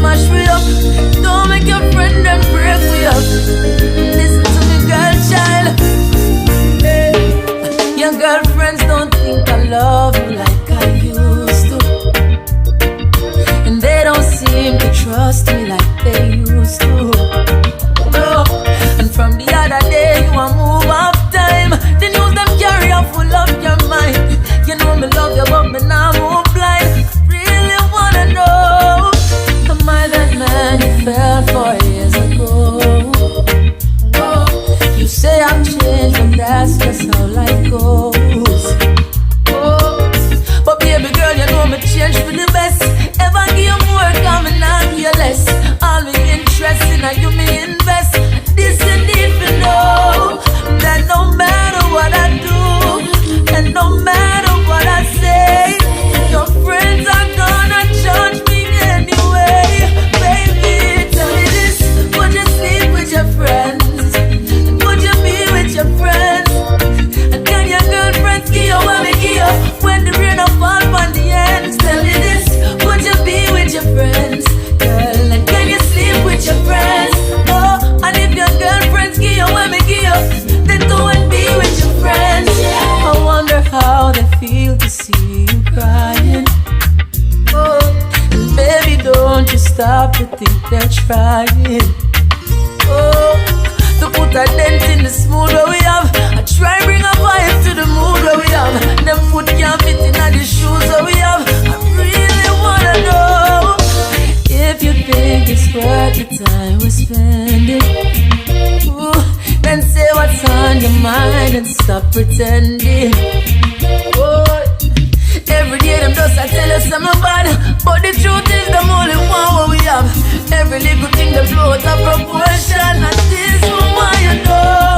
mash we up. Don't make your friend them break we up. Listen to me, girl, child. Hey. Your girlfriends don't think I love you like I used to, and they don't seem to trust me like they used to. No. And from the other day you a move off time. The news them carry up full of your mind. You know me love you but me now move blind. Really wanna know, am I that man you fell for years ago? Oh, you say I'm changed but that's just how life goes. Oh, but baby girl you know me change for the best. Ever give you more coming and give you less. All me interest in you me invest. This you need to know, that no matter what I do and no matter what I say, your friends are gonna judge me anyway. Baby, tell me this, would you sleep with your friends? And would you be with your friends? And can your girlfriends give you what we give you when the rain will fall on the ends? Tell me this, would you be with your friends? Girl, and can you sleep with your friends? Oh, and if your girlfriends give you what we give you, then go and be with your friends. I wonder how they feel to see you crying. Oh, and baby, don't you stop to think they're trying. Oh, to put a dent in the smooth where we have. I try bring a vibe to the mood where we have. Them foot can't fit in the shoes where we have. I really wanna know if you think it's worth the time we're spending. Ooh, then say what's on your mind and stop pretending. Oh, every day them just I tell us something bad, but the truth is them only one what we have. Every little thing they blow out of proportion, and this is why you know.